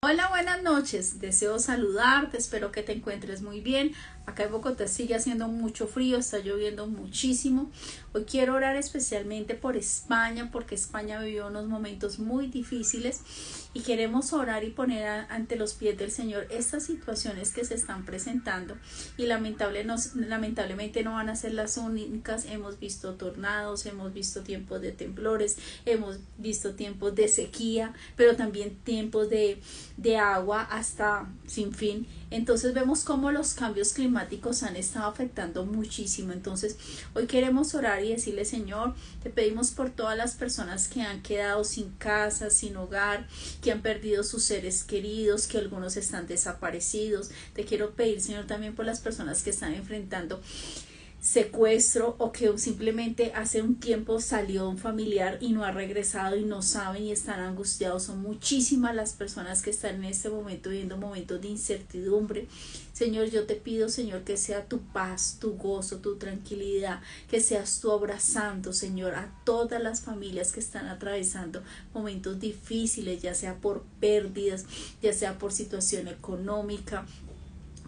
Hola, buenas noches. Deseo saludarte, espero que te encuentres muy bien. Acá en Bogotá sigue haciendo mucho frío, está lloviendo muchísimo. Hoy quiero orar especialmente por España, porque España vivió unos momentos muy difíciles y queremos orar y poner ante los pies del Señor estas situaciones que se están presentando y lamentablemente no van a ser las únicas. Hemos visto tornados, hemos visto tiempos de temblores, hemos visto tiempos de sequía, pero también tiempos de agua hasta sin fin. Entonces vemos cómo los cambios climáticos han estado afectando muchísimo. Entonces hoy queremos orar y decirle: Señor, te pedimos por todas las personas que han quedado sin casa, sin hogar, que han perdido sus seres queridos, que algunos están desaparecidos. Te quiero pedir, Señor, también por las personas que están enfrentando secuestro, o que simplemente hace un tiempo salió un familiar y no ha regresado y no saben y están angustiados. Son muchísimas las personas que están en este momento viviendo momentos de incertidumbre. Señor, yo te pido, Señor, que sea tu paz, tu gozo, tu tranquilidad, que seas tú abrazando, Señor, a todas las familias que están atravesando momentos difíciles, ya sea por pérdidas, ya sea por situación económica,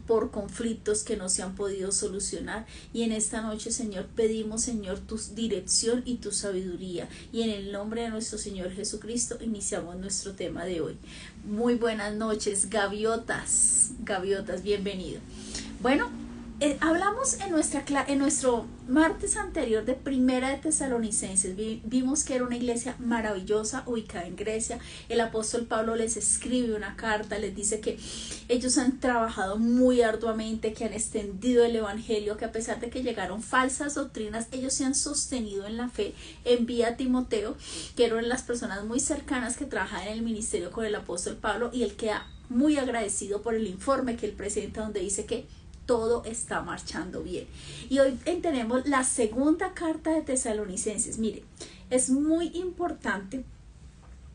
por conflictos que no se han podido solucionar. Y en esta noche, Señor, pedimos, Señor, tu dirección y tu sabiduría, y en el nombre de nuestro Señor Jesucristo iniciamos nuestro tema de hoy. Muy buenas noches, gaviotas, bienvenido. Bueno, hablamos en nuestro martes anterior de Primera de Tesalonicenses. Vimos que era una iglesia maravillosa ubicada en Grecia. El apóstol Pablo les escribe una carta, les dice que ellos han trabajado muy arduamente, que han extendido el evangelio, que a pesar de que llegaron falsas doctrinas, ellos se han sostenido en la fe. Envía a Timoteo, que era una de las personas muy cercanas que trabajaban en el ministerio con el apóstol Pablo, y él queda muy agradecido por el informe que él presenta, donde dice que todo está marchando bien. Y hoy tenemos la segunda carta de Tesalonicenses. Mire, es muy importante,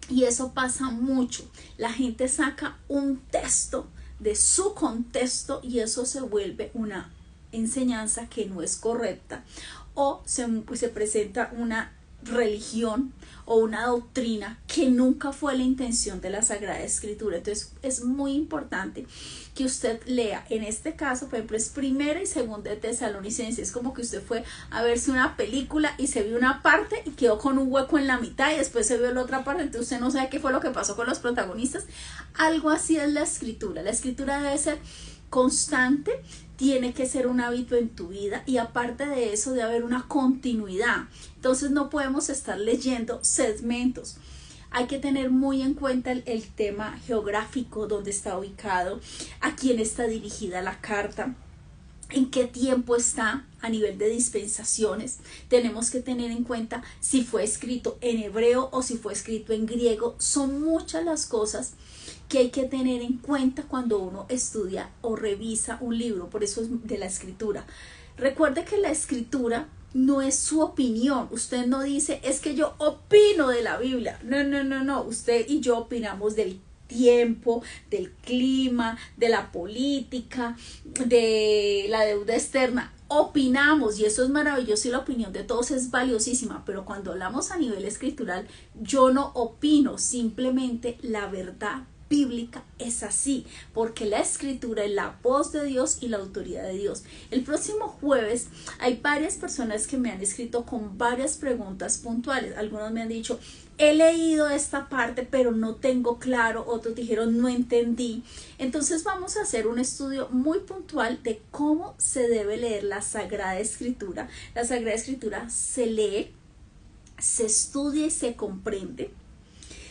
y eso pasa mucho. La gente saca un texto de su contexto y eso se vuelve una enseñanza que no es correcta, o se presenta una religión o una doctrina que nunca fue la intención de la Sagrada Escritura. Entonces es muy importante que usted lea. En este caso, por ejemplo, es Primera y Segunda de Tesalonicenses. Es como que usted fue a verse una película y se vio una parte y quedó con un hueco en la mitad y después se vio la otra parte, entonces usted no sabe qué fue lo que pasó con los protagonistas. Algo así es la escritura. La escritura debe ser constante, tiene que ser un hábito en tu vida, y aparte de eso debe haber una continuidad. Entonces no podemos estar leyendo segmentos. Hay que tener muy en cuenta el tema geográfico, donde está ubicado, a quién está dirigida la carta, en qué tiempo está a nivel de dispensaciones. Tenemos que tener en cuenta si fue escrito en hebreo o si fue escrito en griego. Son muchas las cosas que hay que tener en cuenta cuando uno estudia o revisa un libro. Por eso es de la escritura. Recuerde que la escritura no es su opinión. Usted no dice: es que yo opino de la Biblia. No. Usted y yo opinamos del tiempo, del clima, de la política, de la deuda externa. Opinamos, y eso es maravilloso, y la opinión de todos es valiosísima, pero cuando hablamos a nivel escritural, yo no opino, simplemente la verdad bíblica es así, porque la escritura es la voz de Dios y la autoridad de Dios. El próximo jueves hay varias personas que me han escrito con varias preguntas puntuales. Algunos me han dicho: he leído esta parte pero no tengo claro. Otros dijeron: no entendí. Entonces vamos a hacer un estudio muy puntual de cómo se debe leer la Sagrada Escritura. La Sagrada Escritura se lee, se estudia y se comprende,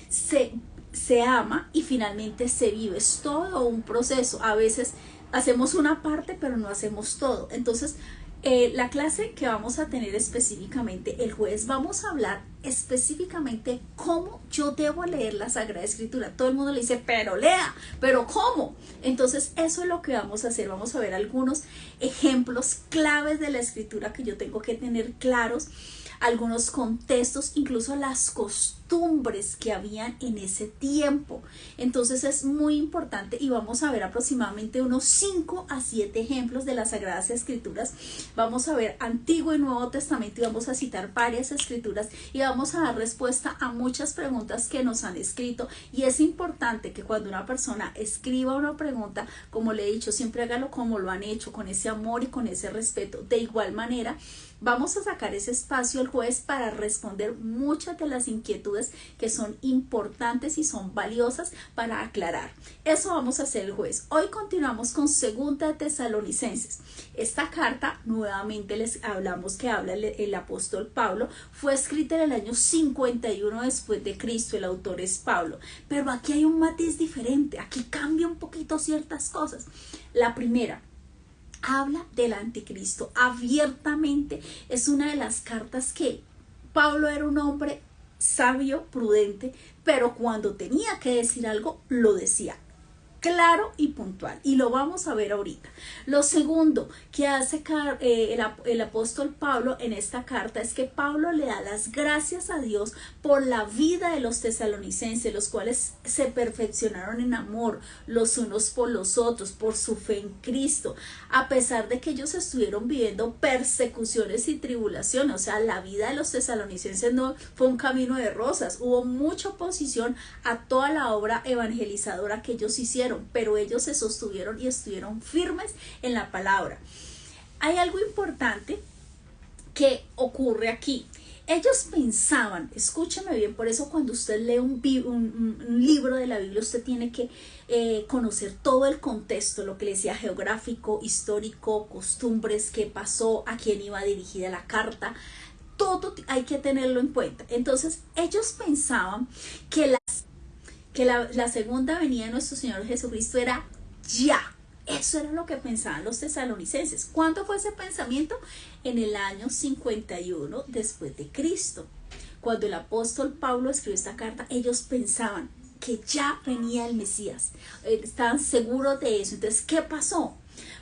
se ama y finalmente se vive. Es todo un proceso. A veces hacemos una parte pero no hacemos todo. Entonces la clase que vamos a tener específicamente el jueves, vamos a hablar específicamente cómo yo debo leer la Sagrada Escritura. Todo el mundo le dice: pero lea, pero ¿cómo? Entonces eso es lo que vamos a hacer. Vamos a ver algunos ejemplos claves de la Escritura que yo tengo que tener claros, algunos contextos, incluso las costumbres costumbres que habían en ese tiempo. Entonces es muy importante y vamos a ver aproximadamente unos 5 a 7 ejemplos de las Sagradas Escrituras. Vamos a ver Antiguo y Nuevo Testamento y vamos a citar varias escrituras y vamos a dar respuesta a muchas preguntas que nos han escrito. Y es importante que cuando una persona escriba una pregunta, como le he dicho, siempre hágalo como lo han hecho, con ese amor y con ese respeto. De igual manera, vamos a sacar ese espacio el jueves para responder muchas de las inquietudes que son importantes y son valiosas para aclarar. Eso vamos a hacer el jueves. Hoy continuamos con Segunda de Tesalonicenses. Esta carta, nuevamente les hablamos que habla el apóstol Pablo, fue escrita en el año 51 después de Cristo. El autor es Pablo. Pero aquí hay un matiz diferente. Aquí cambia un poquito ciertas cosas. La primera, habla del anticristo abiertamente. Es una de las cartas que Pablo era un hombre sabio, prudente, pero cuando tenía que decir algo, lo decía claro y puntual, y lo vamos a ver ahorita. Lo segundo que hace el apóstol Pablo en esta carta es que Pablo le da las gracias a Dios por la vida de los tesalonicenses, los cuales se perfeccionaron en amor los unos por los otros, por su fe en Cristo, a pesar de que ellos estuvieron viviendo persecuciones y tribulaciones. O sea, la vida de los tesalonicenses no fue un camino de rosas, hubo mucha oposición a toda la obra evangelizadora que ellos hicieron, pero ellos se sostuvieron y estuvieron firmes en la palabra. Hay algo importante que ocurre aquí. Ellos pensaban, escúcheme bien, por eso cuando usted lee un libro de la Biblia, usted tiene que conocer todo el contexto, lo que le decía, geográfico, histórico, costumbres, qué pasó, a quién iba dirigida la carta. Todo hay que tenerlo en cuenta. Entonces, ellos pensaban que la segunda venida de nuestro Señor Jesucristo era ya. Eso era lo que pensaban los tesalonicenses. ¿Cuándo fue ese pensamiento? En el año 51 después de Cristo. Cuando el apóstol Pablo escribió esta carta, ellos pensaban que ya venía el Mesías. Estaban seguros de eso. Entonces, ¿qué pasó?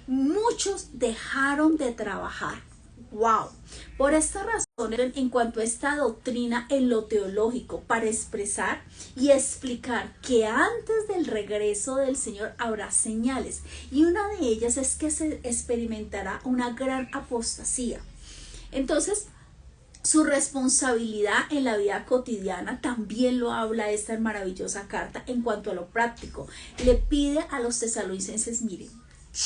Muchos dejaron de trabajar. ¡Wow! Por esta razón, en cuanto a esta doctrina en lo teológico, para expresar y explicar que antes del regreso del Señor habrá señales, y una de ellas es que se experimentará una gran apostasía. Entonces, su responsabilidad en la vida cotidiana también lo habla esta maravillosa carta. En cuanto a lo práctico, le pide a los tesalonicenses, miren,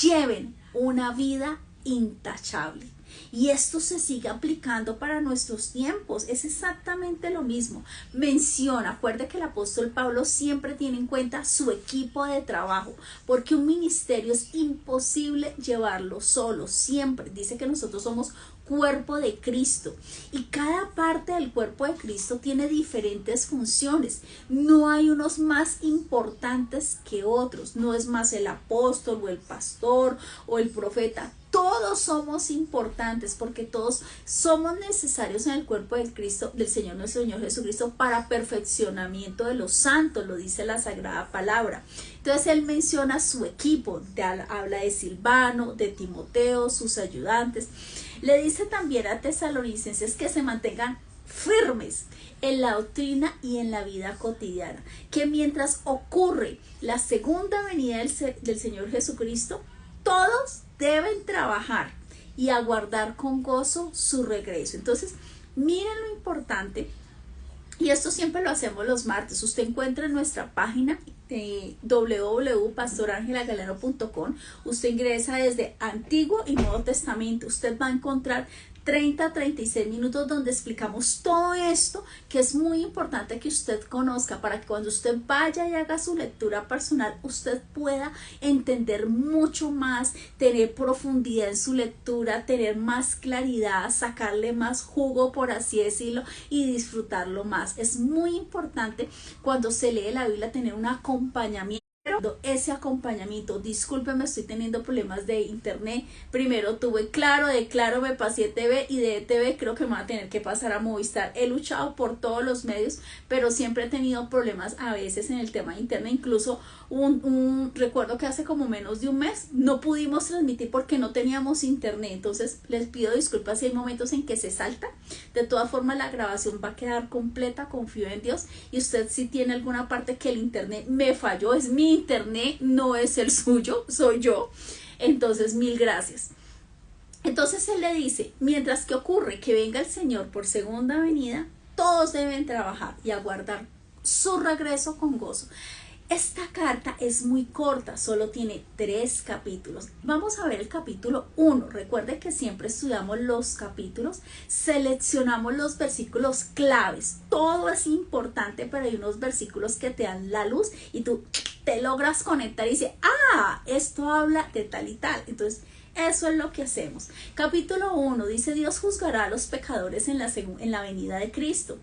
lleven una vida intachable. Y esto se sigue aplicando para nuestros tiempos. Es exactamente lo mismo. Menciona, acuerde que el apóstol Pablo siempre tiene en cuenta su equipo de trabajo, porque un ministerio es imposible llevarlo solo. Siempre dice que nosotros somos cuerpo de Cristo y cada parte del cuerpo de Cristo tiene diferentes funciones. No hay unos más importantes que otros. No es más el apóstol o el pastor o el profeta. Todos somos importantes porque todos somos necesarios en el cuerpo de Cristo, del Señor, nuestro Señor Jesucristo, para perfeccionamiento de los santos, lo dice la Sagrada Palabra. Entonces él menciona su equipo, habla de Silvano, de Timoteo, sus ayudantes. Le dice también a tesalonicenses que se mantengan firmes en la doctrina y en la vida cotidiana, que mientras ocurre la segunda venida del Señor Jesucristo, todos deben trabajar y aguardar con gozo su regreso. Entonces, miren lo importante, y esto siempre lo hacemos los martes. Usted encuentra en nuestra página www.pastorangelagaleno.com. Usted ingresa desde Antiguo y Nuevo Testamento. Usted va a encontrar 30 a 36 minutos donde explicamos todo esto, que es muy importante que usted conozca para que cuando usted vaya y haga su lectura personal, usted pueda entender mucho más, tener profundidad en su lectura, tener más claridad, sacarle más jugo, por así decirlo, y disfrutarlo más. Es muy importante cuando se lee la Biblia tener un acompañamiento pero ese acompañamiento, discúlpeme, estoy teniendo problemas de internet. Primero tuve Claro, de Claro me pasé a TV y de TV creo que me voy a tener que pasar a Movistar. He luchado por todos los medios, pero siempre he tenido problemas a veces en el tema de internet. Incluso recuerdo que hace como menos de un mes no pudimos transmitir porque no teníamos internet. Entonces les pido disculpas si hay momentos en que se salta. De todas formas la grabación va a quedar completa, confío en Dios. Y usted si tiene alguna parte que el internet me falló, es mi internet, no es el suyo, soy yo. Entonces mil gracias. Entonces él le dice, mientras que ocurre que venga el Señor por segunda venida, todos deben trabajar y aguardar su regreso con gozo. Esta carta es muy corta, solo tiene 3 capítulos. Vamos a ver el capítulo 1. Recuerde que siempre estudiamos los capítulos, seleccionamos los versículos claves. Todo es importante, pero hay unos versículos que te dan la luz y tú te logras conectar y dices, esto habla de tal y tal. Entonces, eso es lo que hacemos. Capítulo 1 dice, Dios juzgará a los pecadores en la venida de Cristo.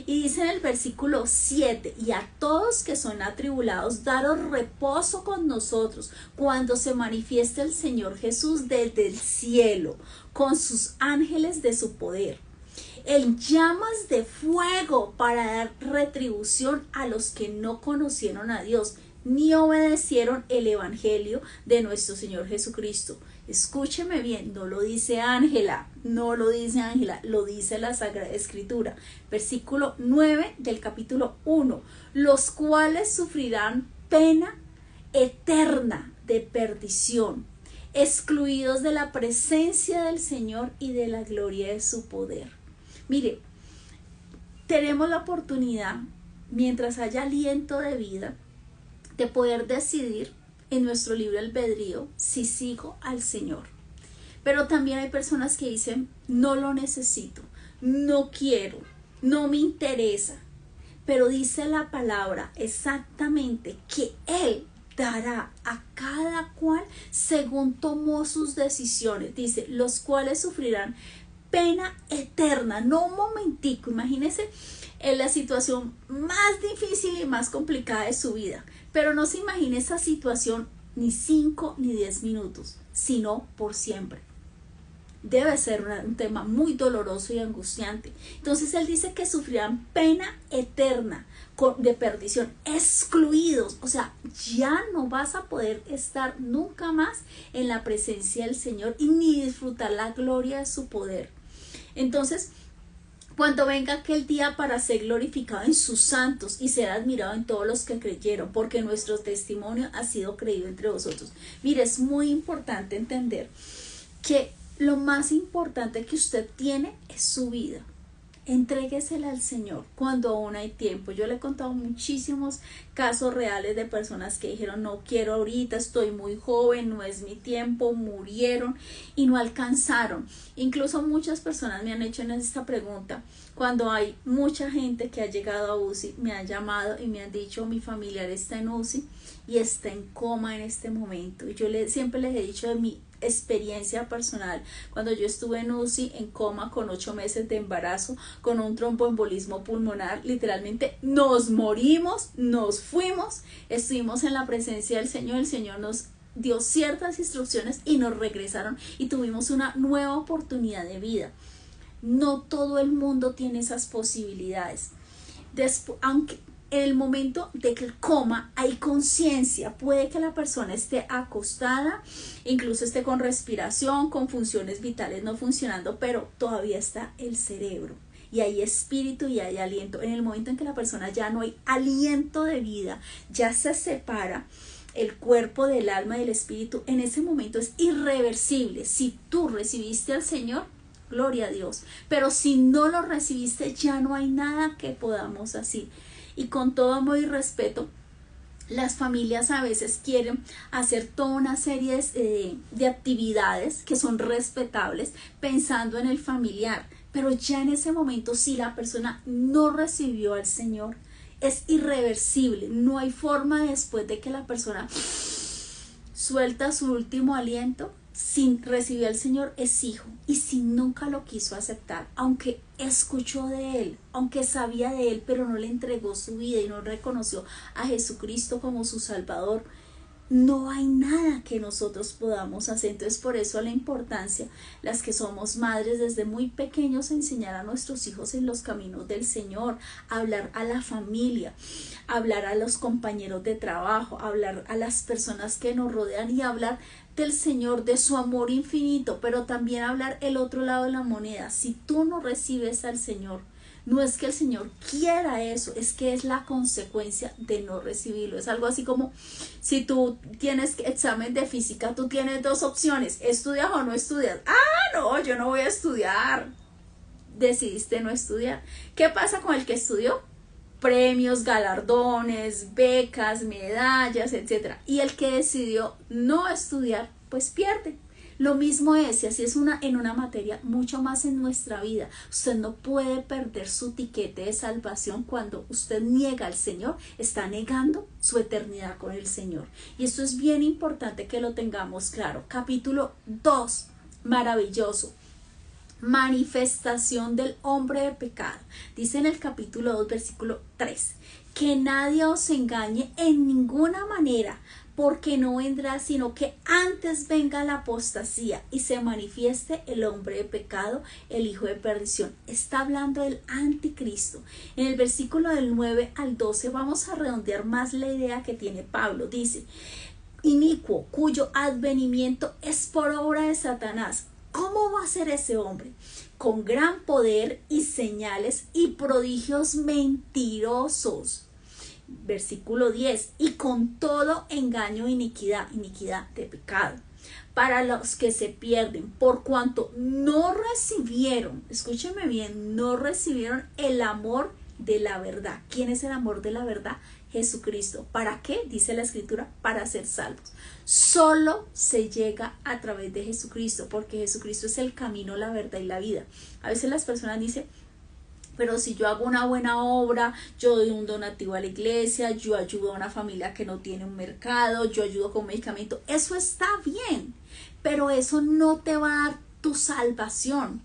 Y dice en el versículo 7, y a todos que son atribulados, daros reposo con nosotros cuando se manifieste el Señor Jesús desde el cielo, con sus ángeles de su poder, en llamas de fuego para dar retribución a los que no conocieron a Dios, ni obedecieron el evangelio de nuestro Señor Jesucristo. Escúcheme bien, no lo dice Ángela, lo dice la Sagrada Escritura. Versículo 9 del capítulo 1, los cuales sufrirán pena eterna de perdición, excluidos de la presencia del Señor y de la gloria de su poder. Mire, tenemos la oportunidad, mientras haya aliento de vida, de poder decidir en nuestro libre albedrío si sigo al Señor. Pero también hay personas que dicen, no lo necesito, no quiero, no me interesa. Pero dice la palabra exactamente que Él dará a cada cual según tomó sus decisiones. Dice, los cuales sufrirán pena eterna, no un momentico. Imagínense en la situación más difícil y más complicada de su vida. Pero no se imagine esa situación ni 5 ni 10 minutos, sino por siempre. Debe ser un tema muy doloroso y angustiante. Entonces él dice que sufrirán pena eterna de perdición, excluidos. O sea, ya no vas a poder estar nunca más en la presencia del Señor y ni disfrutar la gloria de su poder. Entonces, cuando venga aquel día para ser glorificado en sus santos y ser admirado en todos los que creyeron, porque nuestro testimonio ha sido creído entre vosotros. Mire, es muy importante entender que lo más importante que usted tiene es su vida. Entréguesela al Señor cuando aún hay tiempo. Yo le he contado muchísimos casos reales de personas que dijeron, no quiero ahorita, estoy muy joven, no es mi tiempo, murieron y no alcanzaron. Incluso muchas personas me han hecho esta pregunta. Cuando hay mucha gente que ha llegado a UCI, me han llamado y me han dicho, mi familiar está en UCI y está en coma en este momento. Y yo siempre les he dicho de mi experiencia personal, cuando yo estuve en UCI en coma con 8 meses de embarazo, con un tromboembolismo pulmonar, literalmente nos morimos, nos fuimos, estuvimos en la presencia del Señor, el Señor nos dio ciertas instrucciones y nos regresaron y tuvimos una nueva oportunidad de vida. No todo el mundo tiene esas posibilidades. Aunque en el momento de que el coma hay conciencia, puede que la persona esté acostada, incluso esté con respiración, con funciones vitales no funcionando, pero todavía está el cerebro y hay espíritu y hay aliento. En el momento en que la persona ya no hay aliento de vida, ya se separa el cuerpo del alma y del espíritu, en ese momento es irreversible. Si tú recibiste al Señor, gloria a Dios, pero si no lo recibiste, ya no hay nada que podamos hacer. Y con todo amor y respeto, las familias a veces quieren hacer toda una serie de actividades que son respetables pensando en el familiar, pero ya en ese momento, si la persona no recibió al Señor, es irreversible. No hay forma después de que la persona suelta su último aliento, si recibió al Señor es hijo, y si nunca lo quiso aceptar, aunque escuchó de Él, aunque sabía de Él, pero no le entregó su vida y no reconoció a Jesucristo como su Salvador, no hay nada que nosotros podamos hacer. Entonces por eso la importancia, las que somos madres desde muy pequeños, enseñar a nuestros hijos en los caminos del Señor, hablar a la familia, hablar a los compañeros de trabajo, hablar a las personas que nos rodean y hablar del Señor, de su amor infinito, pero también hablar el otro lado de la moneda. Si tú no recibes al Señor, no es que el Señor quiera eso, es que es la consecuencia de no recibirlo. Es algo así como si tú tienes examen de física, tú tienes dos opciones, ¿estudias o no estudias? Ah, no, yo no voy a estudiar. Decidiste no estudiar. ¿Qué pasa con el que estudió? Premios, galardones, becas, medallas, etcétera. Y el que decidió no estudiar, pues pierde. Lo mismo es, y así es en una materia, mucho más en nuestra vida. Usted no puede perder su tiquete de salvación. Cuando usted niega al Señor, está negando su eternidad con el Señor. Y esto es bien importante que lo tengamos claro. Capítulo 2, maravilloso. Manifestación del hombre de pecado. Dice en el capítulo 2, versículo 3, que nadie os engañe en ninguna manera, porque no vendrá, sino que antes venga la apostasía y se manifieste el hombre de pecado, el hijo de perdición. Está hablando del anticristo. En el versículo del 9 al 12 vamos a redondear más la idea que tiene Pablo. Dice, inicuo, cuyo advenimiento es por obra de Satanás. ¿Cómo va a ser ese hombre? Con gran poder y señales y prodigios mentirosos. Versículo 10, y con todo engaño e iniquidad de pecado, para los que se pierden, por cuanto no recibieron, escúchenme bien, no recibieron el amor de la verdad. ¿Quién es el amor de la verdad? Jesucristo. ¿Para qué? Dice la Escritura, para ser salvos. Solo se llega a través de Jesucristo, porque Jesucristo es el camino, la verdad y la vida. A veces las personas dicen, pero si yo hago una buena obra, yo doy un donativo a la iglesia, yo ayudo a una familia que no tiene un mercado, yo ayudo con medicamento, eso está bien, pero eso no te va a dar tu salvación.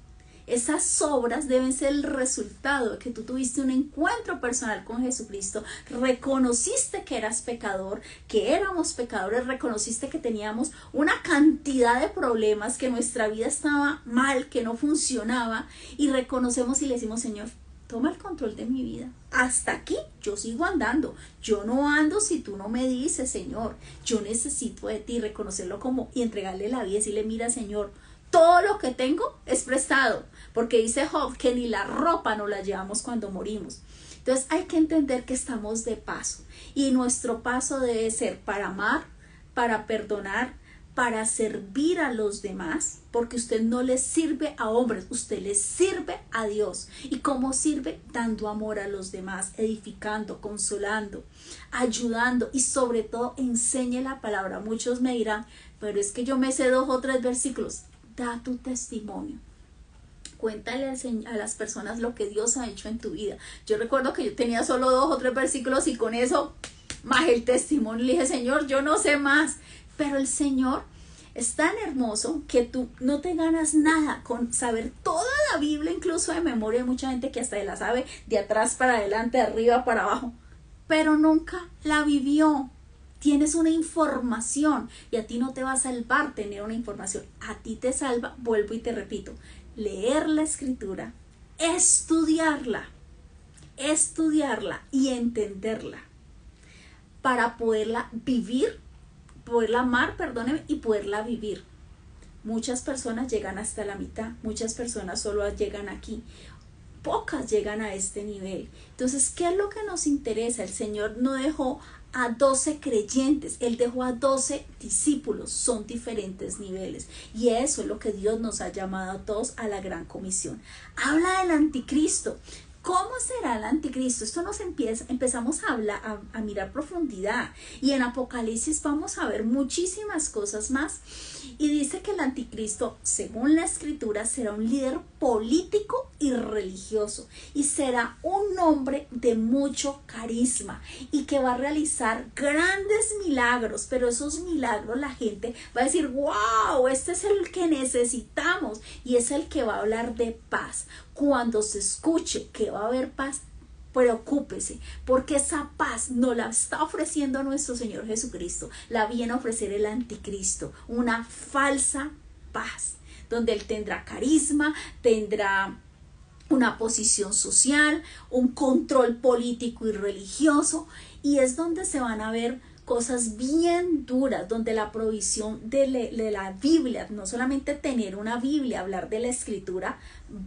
Esas obras deben ser el resultado de que tú tuviste un encuentro personal con Jesucristo, reconociste que eras pecador, que éramos pecadores, reconociste que teníamos una cantidad de problemas, que nuestra vida estaba mal, que no funcionaba, y reconocemos y le decimos, Señor, toma el control de mi vida. Hasta aquí yo sigo andando. Yo no ando si tú no me dices, Señor. Yo necesito de ti, reconocerlo como y entregarle la vida y decirle, mira, Señor, todo lo que tengo es prestado, porque dice Job que ni la ropa nos la llevamos cuando morimos. Entonces hay que entender que estamos de paso y nuestro paso debe ser para amar, para perdonar, para servir a los demás, porque usted no le sirve a hombres, usted le sirve a Dios. ¿Y cómo sirve? Dando amor a los demás, edificando, consolando, ayudando y sobre todo enseñe la palabra. Muchos me dirán, pero es que yo me sé 2 o 3 versículos. Da tu testimonio. Cuéntale a las personas lo que Dios ha hecho en tu vida. Yo recuerdo que yo tenía solo 2 o 3 versículos y con eso más el testimonio. Le dije, Señor, yo no sé más. Pero el Señor es tan hermoso que tú no te ganas nada con saber toda la Biblia, incluso de memoria. Hay mucha gente que hasta la sabe de atrás para adelante, de arriba para abajo, pero nunca la vivió. Tienes una información y a ti no te va a salvar tener una información. A ti te salva, vuelvo y te repito, leer la Escritura, estudiarla y entenderla para poderla vivir, poderla amar, perdóneme, y poderla vivir. Muchas personas llegan hasta la mitad, muchas personas solo llegan aquí, pocas llegan a este nivel. Entonces, ¿qué es lo que nos interesa? El Señor no dejó a 12 creyentes, Él dejó a 12 discípulos, son diferentes niveles, y eso es lo que Dios nos ha llamado a todos a la gran comisión. Habla del anticristo. ¿Cómo será el anticristo? Esto nos empezamos a hablar, a mirar profundidad. Y en Apocalipsis vamos a ver muchísimas cosas más. Y dice que el anticristo, según la escritura, será un líder político y religioso. Y será un hombre de mucho carisma. Y que va a realizar grandes milagros. Pero esos milagros la gente va a decir, wow, este es el que necesitamos. Y es el que va a hablar de paz. Cuando se escuche que va a haber paz, preocúpese, porque esa paz no la está ofreciendo nuestro Señor Jesucristo, la viene a ofrecer el anticristo, una falsa paz, donde él tendrá carisma, tendrá una posición social, un control político y religioso, y es donde se van a ver cosas bien duras, donde la provisión de la Biblia, no solamente tener una Biblia, hablar de la escritura,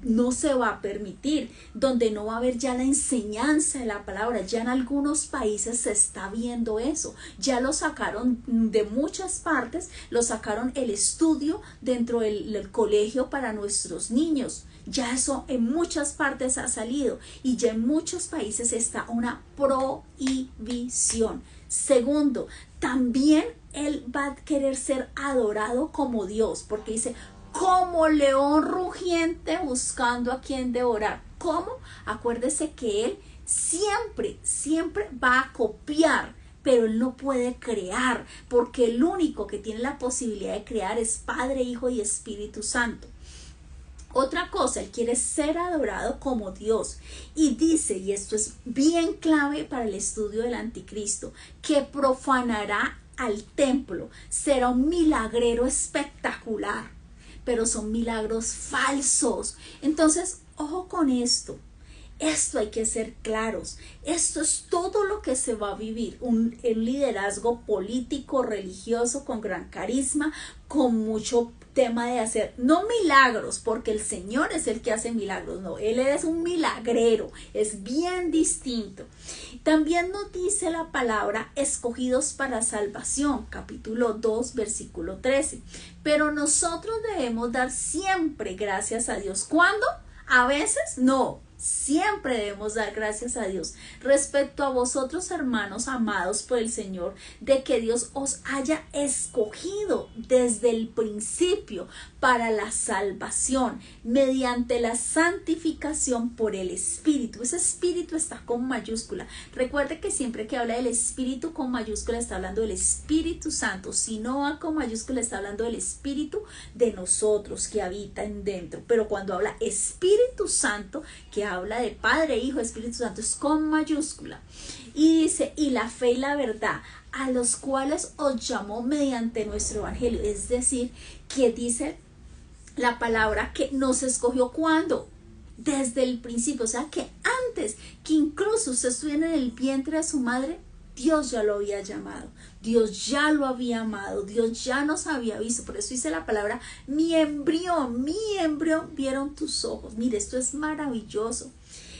no se va a permitir, donde no va a haber ya la enseñanza de la palabra. Ya en algunos países se está viendo eso, ya lo sacaron de muchas partes, lo sacaron el estudio dentro del colegio para nuestros niños. Ya eso en muchas partes ha salido y ya en muchos países está una prohibición. Segundo, también él va a querer ser adorado como Dios, porque dice, como león rugiente buscando a quien devorar. ¿Cómo? Acuérdese que él siempre va a copiar, pero él no puede crear, porque el único que tiene la posibilidad de crear es Padre, Hijo y Espíritu Santo. Otra cosa, él quiere ser adorado como Dios y dice, y esto es bien clave para el estudio del anticristo, que profanará al templo, será un milagrero espectacular, pero son milagros falsos. Entonces, ojo con esto. Esto hay que ser claros. Esto es todo lo que se va a vivir. Un liderazgo político, religioso, con gran carisma, con mucho tema de hacer, no milagros, porque el Señor es el que hace milagros, no, Él es un milagrero, es bien distinto. También nos dice la palabra escogidos para salvación, capítulo 2, versículo 13. Pero nosotros debemos dar siempre gracias a Dios. ¿Cuándo? A veces no. Siempre debemos dar gracias a Dios respecto a vosotros, hermanos amados por el Señor, de que Dios os haya escogido desde el principio para la salvación mediante la santificación por el Espíritu. Ese Espíritu está con mayúscula. Recuerde que siempre que habla del Espíritu con mayúscula está hablando del Espíritu Santo. Si no va con mayúscula está hablando del Espíritu de nosotros que habita en dentro. Pero cuando habla Espíritu Santo, que habla de Padre, Hijo, Espíritu Santo, es con mayúscula. Y dice, y la fe y la verdad, a los cuales os llamó mediante nuestro evangelio. Es decir, que dice la palabra que nos escogió cuando, desde el principio, o sea que antes que incluso usted estuviera en el vientre de su madre, Dios ya lo había llamado, Dios ya lo había amado, Dios ya nos había visto. Por eso dice la palabra, mi embrión vieron tus ojos. Mire, esto es maravilloso.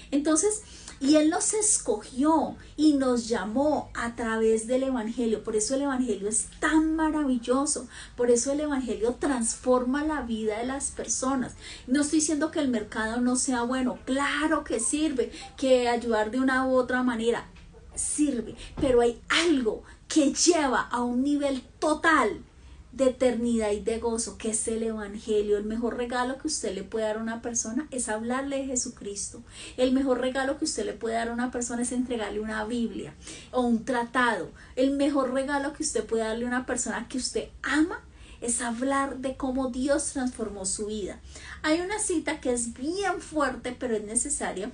Entonces, y Él nos escogió y nos llamó a través del Evangelio. Por eso el Evangelio es tan maravilloso. Por eso el Evangelio transforma la vida de las personas. No estoy diciendo que el mercado no sea bueno. Claro que sirve, que ayudar de una u otra manera sirve. Pero hay algo que lleva a un nivel total de eternidad y de gozo, que es el Evangelio. El mejor regalo que usted le puede dar a una persona es hablarle de Jesucristo. El mejor regalo que usted le puede dar a una persona es entregarle una Biblia o un tratado. El mejor regalo que usted puede darle a una persona que usted ama es hablar de cómo Dios transformó su vida. Hay una cita que es bien fuerte, pero es necesario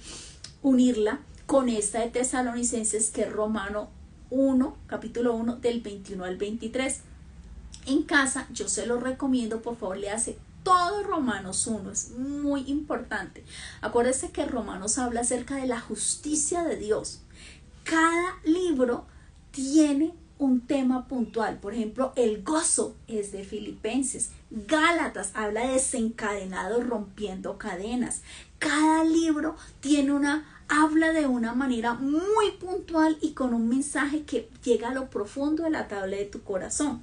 unirla con esta de Tesalonicenses, que es Romano 1, capítulo 1, del 21 al 23. En casa yo se lo recomiendo, por favor, le hace todo Romanos 1, es muy importante. Acuérdese que Romanos habla acerca de la justicia de Dios. Cada libro tiene un tema puntual. Por ejemplo, el gozo es de Filipenses. Gálatas habla de desencadenados rompiendo cadenas. Cada libro tiene habla de una manera muy puntual y con un mensaje que llega a lo profundo de la tabla de tu corazón.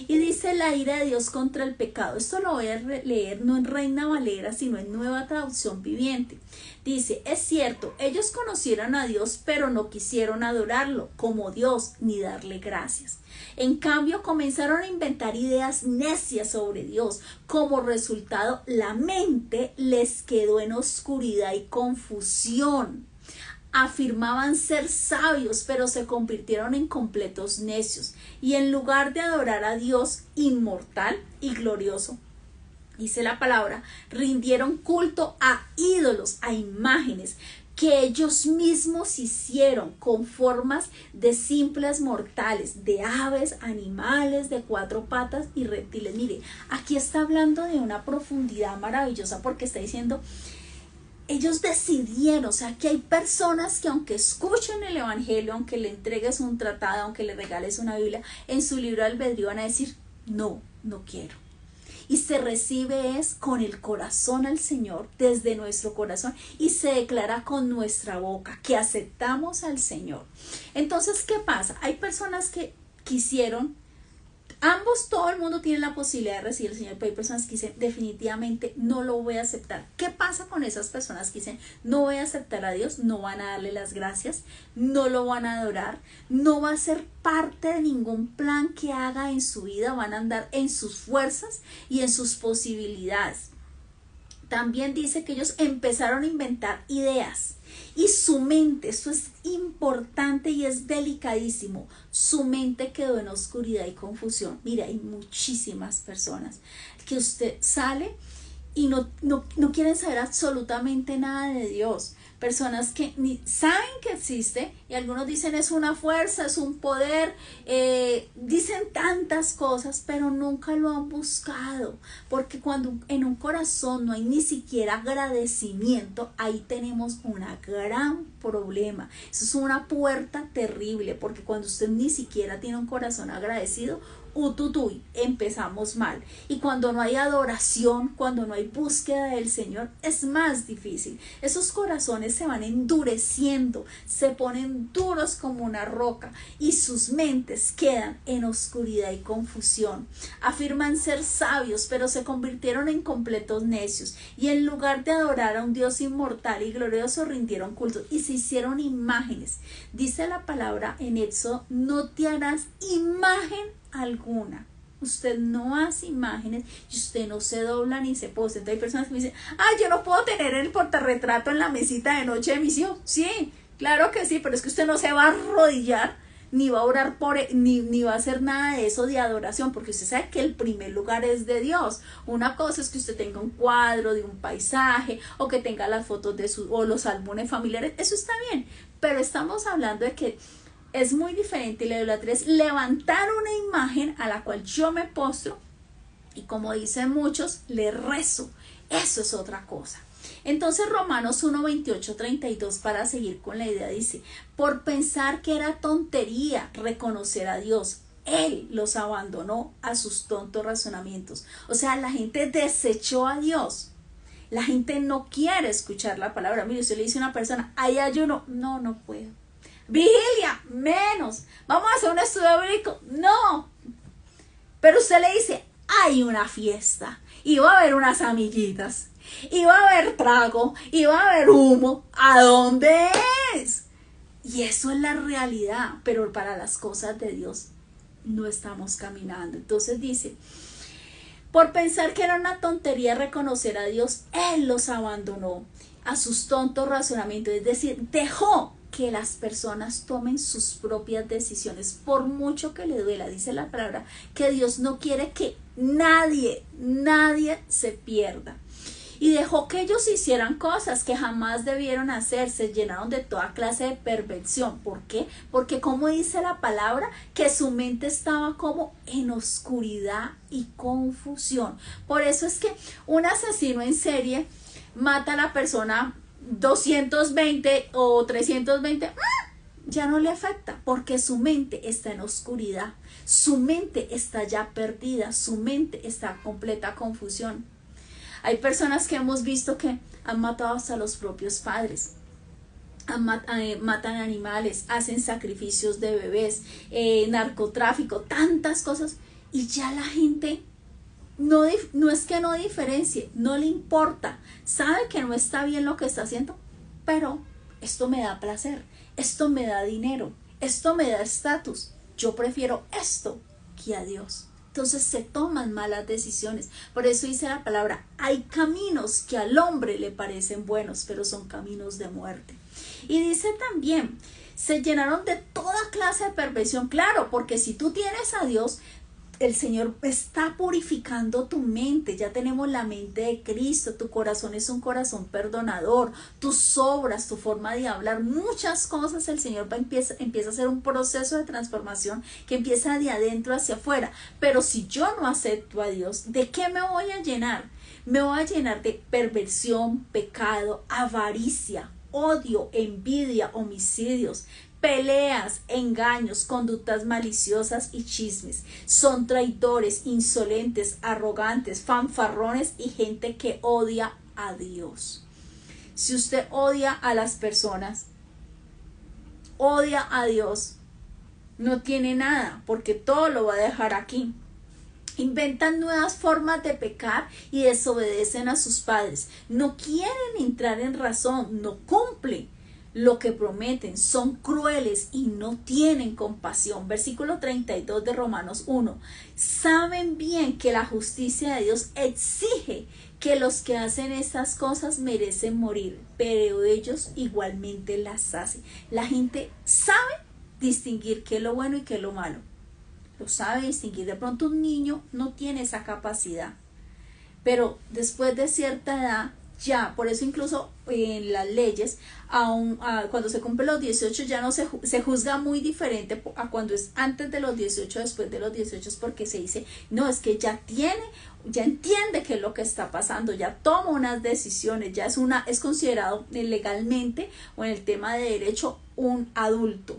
Y dice la ira de Dios contra el pecado. Esto lo voy a leer no en Reina Valera, sino en Nueva Traducción Viviente. Dice, es cierto, ellos conocieron a Dios, pero no quisieron adorarlo como Dios ni darle gracias. En cambio, comenzaron a inventar ideas necias sobre Dios. Como resultado, la mente les quedó en oscuridad y confusión. Afirmaban ser sabios, pero se convirtieron en completos necios. Y en lugar de adorar a Dios inmortal y glorioso, dice la palabra, rindieron culto a ídolos, a imágenes que ellos mismos hicieron con formas de simples mortales, de aves, animales, de cuatro patas y reptiles. Mire, aquí está hablando de una profundidad maravillosa porque está diciendo, ellos decidieron, o sea, que hay personas que aunque escuchen el evangelio, aunque le entregues un tratado, aunque le regales una Biblia, en su libro de albedrío van a decir, no, no quiero. Y se recibe es con el corazón al Señor, desde nuestro corazón, y se declara con nuestra boca que aceptamos al Señor. Entonces, ¿qué pasa? Hay personas que quisieron, ambos, todo el mundo tiene la posibilidad de recibir al Señor, pero hay personas que dicen, definitivamente no lo voy a aceptar. ¿Qué pasa con esas personas que dicen, no voy a aceptar a Dios? No van a darle las gracias, no lo van a adorar, no va a ser parte de ningún plan que haga en su vida, van a andar en sus fuerzas y en sus posibilidades. También dice que ellos empezaron a inventar ideas y su mente, esto es importante y es delicadísimo, su mente quedó en oscuridad y confusión. Mira, hay muchísimas personas que usted sale y no quieren saber absolutamente nada de Dios. Personas que ni saben que existe y algunos dicen es una fuerza, es un poder, dicen tantas cosas, pero nunca lo han buscado, porque cuando en un corazón no hay ni siquiera agradecimiento, ahí tenemos un gran problema. Eso es una puerta terrible, porque cuando usted ni siquiera tiene un corazón agradecido, ututuy, empezamos mal. Y cuando no hay adoración, cuando no hay búsqueda del Señor, es más difícil. Esos corazones se van endureciendo, se ponen duros como una roca y sus mentes quedan en oscuridad y confusión. Afirman ser sabios, pero se convirtieron en completos necios y en lugar de adorar a un Dios inmortal y glorioso, rindieron culto y se hicieron imágenes. Dice la palabra en Éxodo, no te harás imagen alguna. Usted no hace imágenes y usted no se dobla ni se posa. Entonces hay personas que me dicen, yo no puedo tener el portarretrato en la mesita de noche de misión. Sí, claro que sí, pero es que usted no se va a arrodillar ni va a orar por ni va a hacer nada de eso de adoración, porque usted sabe que el primer lugar es de Dios. Una cosa es que usted tenga un cuadro de un paisaje o que tenga las fotos de o los álbumes familiares, eso está bien, pero estamos hablando de que es muy diferente. La idolatría es levantar una imagen a la cual yo me postro y, como dicen muchos, le rezo. Eso es otra cosa. Entonces Romanos 1, 28, 32, para seguir con la idea, dice, por pensar que era tontería reconocer a Dios, Él los abandonó a sus tontos razonamientos. O sea, la gente desechó a Dios. La gente no quiere escuchar la palabra. Mire, usted le dice a una persona, hay ayuno, no puedo. Vigilia, menos. Vamos a hacer un estudio bíblico, no. Pero usted le dice, hay una fiesta y va a haber unas amiguitas y va a haber trago y va a haber humo. ¿A dónde es? Y eso es la realidad, pero para las cosas de Dios no estamos caminando. Entonces dice, por pensar que era una tontería reconocer a Dios, Él los abandonó a sus tontos razonamientos, es decir, dejó que las personas tomen sus propias decisiones, por mucho que le duela. Dice la palabra que Dios no quiere que nadie se pierda. Y dejó que ellos hicieran cosas que jamás debieron hacer, se llenaron de toda clase de perversión. ¿Por qué? Porque como dice la palabra, que su mente estaba como en oscuridad y confusión. Por eso es que un asesino en serie mata a la persona 220 o 320, ya no le afecta, porque su mente está en oscuridad, su mente está ya perdida, su mente está en completa confusión. Hay personas que hemos visto que han matado hasta los propios padres. matan animales, hacen sacrificios de bebés, narcotráfico, tantas cosas, y ya la gente no es que no diferencie, no le importa, sabe que no está bien lo que está haciendo, pero esto me da placer, esto me da dinero, esto me da estatus, yo prefiero esto que a Dios. Entonces se toman malas decisiones. Por eso dice la palabra, hay caminos que al hombre le parecen buenos, pero son caminos de muerte. Y dice también, se llenaron de toda clase de perversión. Claro, porque si tú tienes a Dios, el Señor está purificando tu mente. Ya tenemos la mente de Cristo. Tu corazón es un corazón perdonador. Tus obras, tu forma de hablar, muchas cosas el Señor empieza a hacer un proceso de transformación que empieza de adentro hacia afuera. Pero si yo no acepto a Dios, ¿de qué me voy a llenar? Me voy a llenar de perversión, pecado, avaricia, odio, envidia, homicidios, peleas, engaños, conductas maliciosas y chismes. Son traidores, insolentes, arrogantes, fanfarrones y gente que odia a Dios. Si usted odia a las personas, odia a Dios, no tiene nada, porque todo lo va a dejar aquí. Inventan nuevas formas de pecar y desobedecen a sus padres. No quieren entrar en razón, no cumplen lo que prometen, son crueles y no tienen compasión. Versículo 32 de Romanos 1. Saben bien que la justicia de Dios exige que los que hacen estas cosas merecen morir, pero ellos igualmente las hacen. La gente sabe distinguir qué es lo bueno y qué es lo malo. Lo sabe distinguir. De pronto un niño no tiene esa capacidad, pero después de cierta edad, ya, por eso incluso en las leyes, cuando se cumplen los 18 ya no se juzga muy diferente a cuando es antes de los 18, después de los 18, porque se dice, no, es que ya entiende qué es lo que está pasando, ya toma unas decisiones, ya es considerado legalmente o en el tema de derecho un adulto.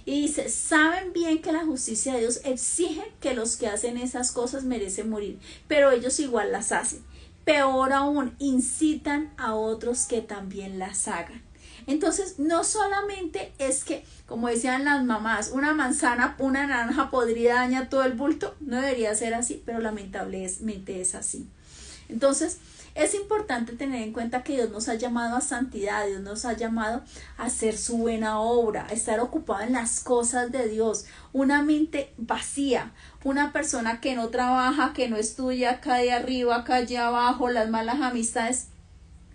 Y dice, saben bien que la justicia de Dios exige que los que hacen esas cosas merecen morir, pero ellos igual las hacen. Peor aún, incitan a otros que también las hagan. Entonces, no solamente es que, como decían las mamás, una manzana, una naranja podrida daña todo el bulto. No debería ser así, pero lamentablemente es así. Entonces, es importante tener en cuenta que Dios nos ha llamado a santidad, Dios nos ha llamado a hacer su buena obra, a estar ocupado en las cosas de Dios. Una mente vacía, una persona que no trabaja, que no estudia, acá de arriba, acá allá abajo, las malas amistades,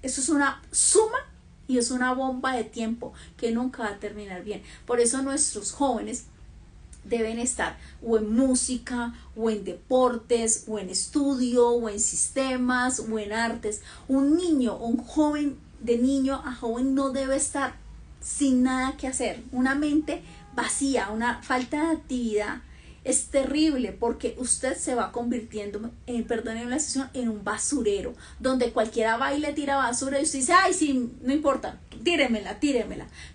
eso es una suma y es una bomba de tiempo que nunca va a terminar bien. Por eso nuestros jóvenes deben estar o en música, o en deportes, o en estudio, o en sistemas, o en artes. Un niño, un joven, de niño a joven, no debe estar sin nada que hacer. Una mente vacía, una falta de actividad es terrible, porque usted se va convirtiendo, perdónenme la expresión, en un basurero, donde cualquiera va y le tira basura y usted dice, ay, sí, no importa, tíremela.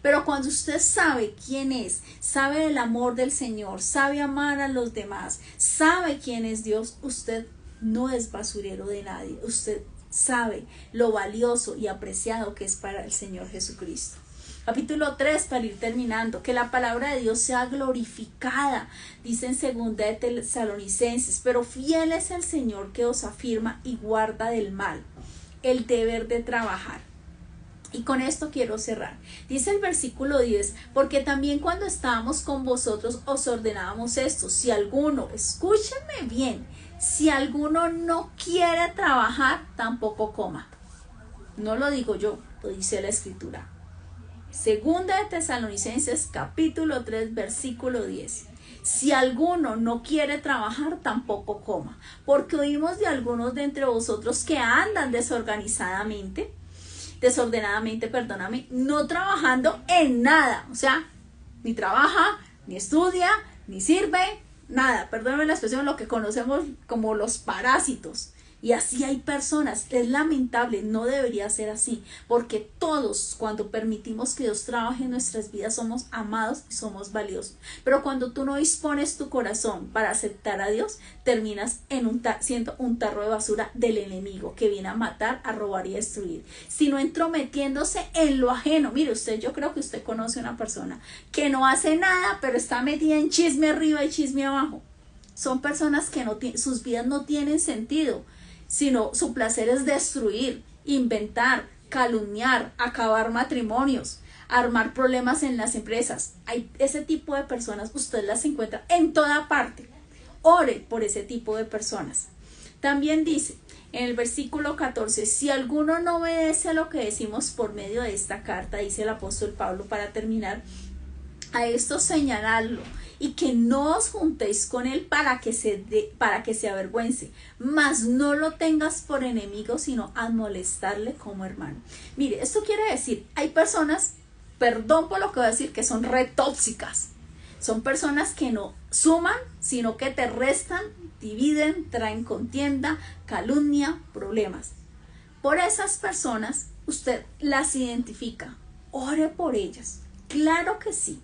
Pero cuando usted sabe quién es, sabe el amor del Señor, sabe amar a los demás, sabe quién es Dios, usted no es basurero de nadie. Usted sabe lo valioso y apreciado que es para el Señor Jesucristo. Capítulo 3, para ir terminando, que la palabra de Dios sea glorificada, dice en 2 de Tesalonicenses, pero fiel es el Señor que os afirma y guarda del mal el deber de trabajar. Y con esto quiero cerrar. Dice el versículo 10, porque también cuando estábamos con vosotros os ordenábamos esto, si alguno, escúchenme bien, si alguno no quiere trabajar, tampoco coma. No lo digo yo, lo dice la Escritura. 2 de Tesalonicenses capítulo 3 versículo 10. Si alguno no quiere trabajar, tampoco coma, porque oímos de algunos de entre vosotros que andan desordenadamente, no trabajando en nada, o sea, ni trabaja, ni estudia, ni sirve, nada, perdónenme la expresión, lo que conocemos como los parásitos, Y así hay personas, es lamentable, no debería ser así, porque todos cuando permitimos que Dios trabaje en nuestras vidas somos amados y somos valiosos. Pero cuando tú no dispones tu corazón para aceptar a Dios, terminas siendo un tarro de basura del enemigo que viene a matar, a robar y a destruir, sino entrometiéndose en lo ajeno. Mire usted, yo creo que usted conoce una persona que no hace nada, pero está metida en chisme arriba y chisme abajo. Son personas que sus vidas no tienen sentido, sino su placer es destruir, inventar, calumniar, acabar matrimonios, armar problemas en las empresas. Hay ese tipo de personas, usted las encuentra en toda parte. Ore por ese tipo de personas. También dice en el versículo 14, si alguno no obedece a lo que decimos por medio de esta carta, dice el apóstol Pablo para terminar, a esto señalarlo y que no os juntéis con él para que se avergüence, mas no lo tengas por enemigo, sino a molestarle como hermano. Mire, esto quiere decir, hay personas, perdón por lo que voy a decir, que son retóxicas. Son personas que no suman, sino que te restan, dividen, traen contienda, calumnia, problemas. Por esas personas, usted las identifica, ore por ellas, claro que sí,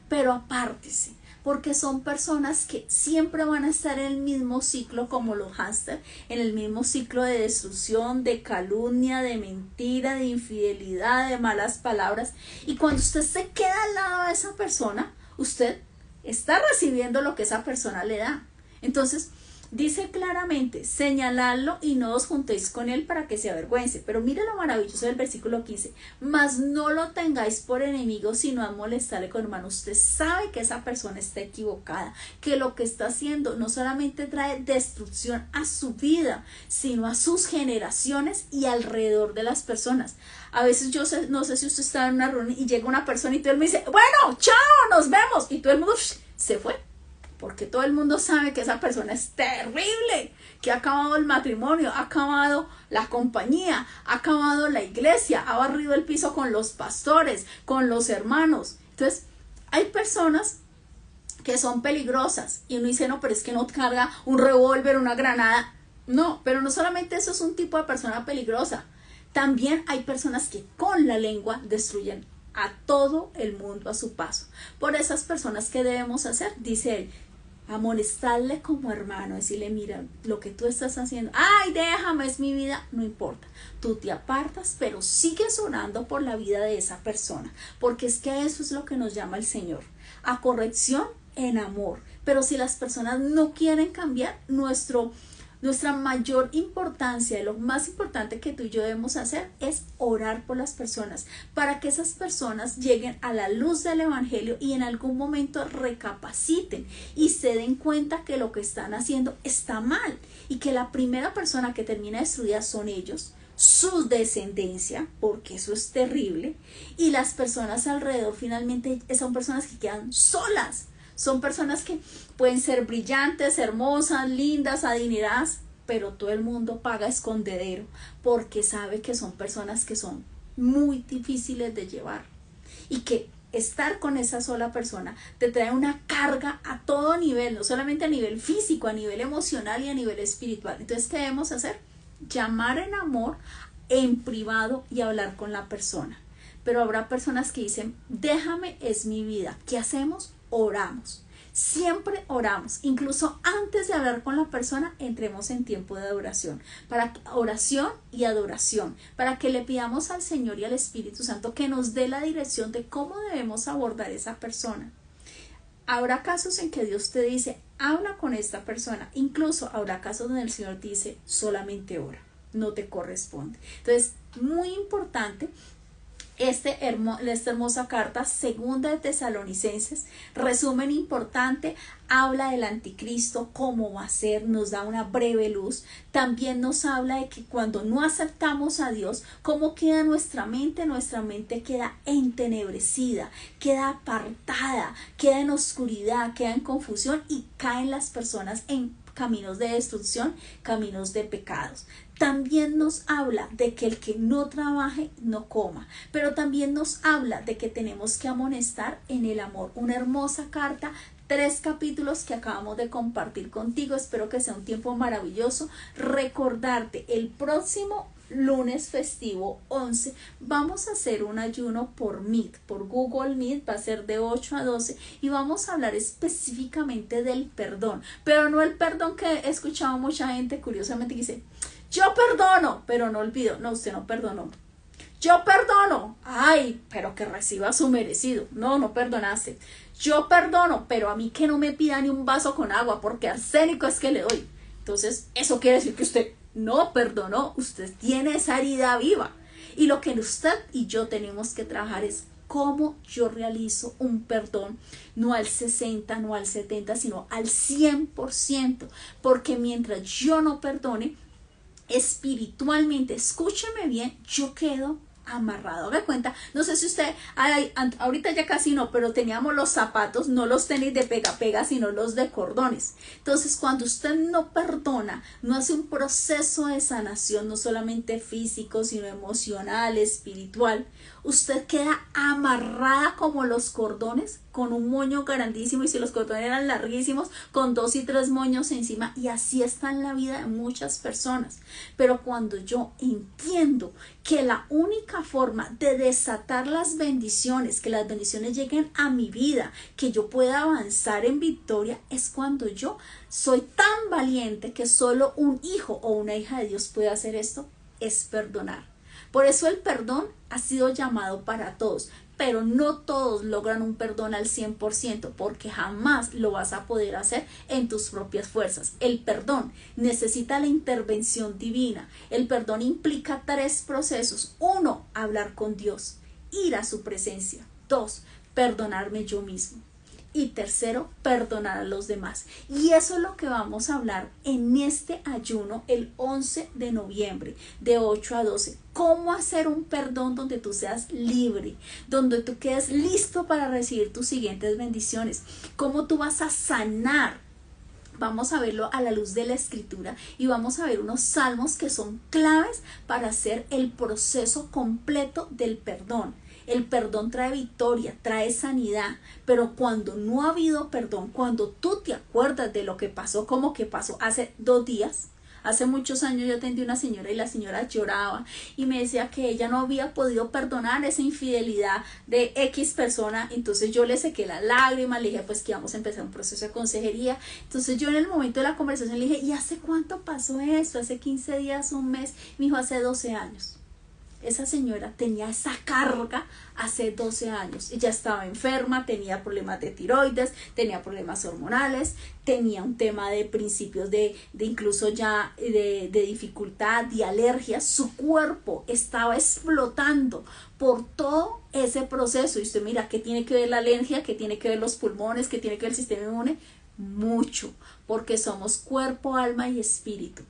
pero apártese, porque son personas que siempre van a estar en el mismo ciclo como los hámster, en el mismo ciclo de destrucción, de calumnia, de mentira, de infidelidad, de malas palabras. Y cuando usted se queda al lado de esa persona, usted está recibiendo lo que esa persona le da. Entonces, dice claramente, señaladlo y no os juntéis con él para que se avergüence. Pero mire lo maravilloso del versículo 15. Mas no lo tengáis por enemigo, sino a molestarle con hermano. Usted sabe que esa persona está equivocada, que lo que está haciendo no solamente trae destrucción a su vida, sino a sus generaciones y alrededor de las personas. A veces no sé si usted está en una reunión y llega una persona y todo el mundo dice, bueno, chao, nos vemos. Y todo el mundo se fue. Porque todo el mundo sabe que esa persona es terrible, que ha acabado el matrimonio, ha acabado la compañía, ha acabado la iglesia, ha barrido el piso con los pastores, con los hermanos. Entonces, hay personas que son peligrosas y uno dice, no, pero es que no carga un revólver, una granada. No, pero no solamente eso es un tipo de persona peligrosa. También hay personas que con la lengua destruyen a todo el mundo a su paso. Por esas personas, ¿qué debemos hacer? Dice él, amonestarle como hermano, decirle, mira, lo que tú estás haciendo, ay, déjame, es mi vida, no importa, tú te apartas, pero sigues orando por la vida de esa persona, porque es que eso es lo que nos llama el Señor, a corrección en amor. Pero si las personas no quieren cambiar, nuestra mayor importancia, lo más importante que tú y yo debemos hacer es orar por las personas para que esas personas lleguen a la luz del evangelio y en algún momento recapaciten y se den cuenta que lo que están haciendo está mal y que la primera persona que termina destruida son ellos, su descendencia, porque eso es terrible, y las personas alrededor finalmente son personas que quedan solas. Son personas que pueden ser brillantes, hermosas, lindas, adineradas, pero todo el mundo paga escondedero porque sabe que son personas que son muy difíciles de llevar y que estar con esa sola persona te trae una carga a todo nivel, no solamente a nivel físico, a nivel emocional y a nivel espiritual. Entonces, ¿qué debemos hacer? Llamar en amor, en privado y hablar con la persona. Pero habrá personas que dicen, déjame, es mi vida. ¿Qué hacemos? Oramos. Siempre oramos, incluso antes de hablar con la persona, entremos en tiempo de oración y adoración, para que le pidamos al Señor y al Espíritu Santo que nos dé la dirección de cómo debemos abordar esa persona. Habrá casos en que Dios te dice, habla con esta persona, incluso habrá casos donde el Señor te dice, solamente ora, no te corresponde. Entonces, muy importante. Esta hermosa carta, segunda de Tesalonicenses, resumen importante, habla del anticristo, cómo va a ser, nos da una breve luz. También nos habla de que cuando no aceptamos a Dios, cómo queda nuestra mente queda entenebrecida, queda apartada, queda en oscuridad, queda en confusión y caen las personas en caminos de destrucción, caminos de pecados. También nos habla de que el que no trabaje no coma, pero también nos habla de que tenemos que amonestar en el amor. Una hermosa carta 3 capítulos que acabamos de compartir contigo. Espero que sea un tiempo maravilloso. Recordarte, el próximo lunes festivo 11 vamos a hacer un ayuno por Meet, por Google Meet. Va a ser de 8 a 12 y vamos a hablar específicamente del perdón, pero no el perdón que he escuchado mucha gente curiosamente que dice: yo perdono, pero no olvido. No, usted no perdonó. Yo perdono, ay, pero que reciba su merecido. No, no perdonaste. Yo perdono, pero a mí que no me pida ni un vaso con agua, porque arsénico es que le doy. Entonces, eso quiere decir que usted no perdonó, usted tiene esa herida viva. Y lo que usted y yo tenemos que trabajar es cómo yo realizo un perdón, no al 60, no al 70, sino al 100%. Porque mientras yo no perdone, espiritualmente, escúcheme bien, yo quedo amarrado. Me cuenta, no sé si usted, ahorita ya casi no, pero teníamos los zapatos, no los tenis de pega, sino los de cordones. Entonces, cuando usted no perdona, no hace un proceso de sanación, no solamente físico, sino emocional, espiritual, usted queda amarrada como los cordones, con un moño grandísimo, y si los cordones eran larguísimos, con 2 y 3 moños encima, y así está en la vida de muchas personas. Pero cuando yo entiendo que la única forma de desatar las bendiciones, que las bendiciones lleguen a mi vida, que yo pueda avanzar en victoria, es cuando yo soy tan valiente que solo un hijo o una hija de Dios puede hacer esto, es perdonar. Por eso el perdón ha sido llamado para todos, pero no todos logran un perdón al 100%, porque jamás lo vas a poder hacer en tus propias fuerzas. El perdón necesita la intervención divina. El perdón implica 3 procesos. 1, hablar con Dios, ir a su presencia. 2, perdonarme yo mismo. Y 3, perdonar a los demás. Y eso es lo que vamos a hablar en este ayuno el 11 de noviembre, de 8 a 12. Cómo hacer un perdón donde tú seas libre, donde tú quedes listo para recibir tus siguientes bendiciones. Cómo tú vas a sanar. Vamos a verlo a la luz de la escritura y vamos a ver unos salmos que son claves para hacer el proceso completo del perdón. El perdón trae victoria, trae sanidad, pero cuando no ha habido perdón, cuando tú te acuerdas de lo que pasó, como que pasó hace 2 días, hace muchos años yo atendí a una señora y la señora lloraba y me decía que ella no había podido perdonar esa infidelidad de X persona. Entonces yo le sequé las lágrimas, le dije pues que íbamos a empezar un proceso de consejería. Entonces yo en el momento de la conversación le dije: ¿y hace cuánto pasó esto? ¿Hace 15 días, un mes? Me dijo: hace 12 años. Esa señora tenía esa carga hace 12 años. Ella estaba enferma, tenía problemas de tiroides, tenía problemas hormonales, tenía un tema de principios de incluso ya de dificultad, de alergias. Su cuerpo estaba explotando por todo ese proceso. Y usted mira, ¿qué tiene que ver la alergia? ¿Qué tiene que ver los pulmones? ¿Qué tiene que ver el sistema inmune? Mucho, porque somos cuerpo, alma y espíritu.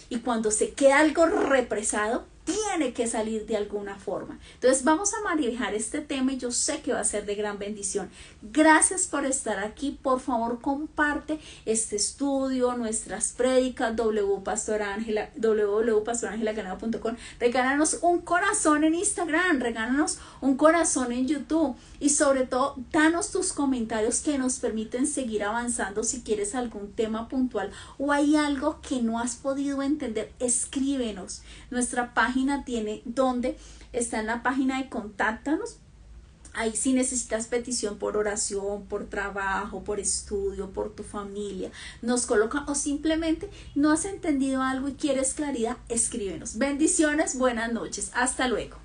Y cuando se queda algo represado, tiene que salir de alguna forma. Entonces vamos a manejar este tema y yo sé que va a ser de gran bendición. Gracias por estar aquí. Por favor, comparte este estudio, nuestras prédicas, www.pastorangelaganado.com. Regálanos un corazón en Instagram, regálanos un corazón en YouTube y sobre todo, danos tus comentarios que nos permiten seguir avanzando. Si quieres algún tema puntual o hay algo que no has podido entender, escríbenos. Nuestra página tiene donde está en la página de contáctanos. Ahí si necesitas petición por oración, por trabajo, por estudio, por tu familia, nos coloca, o simplemente no has entendido algo y quieres claridad, escríbenos. Bendiciones, buenas noches, hasta luego.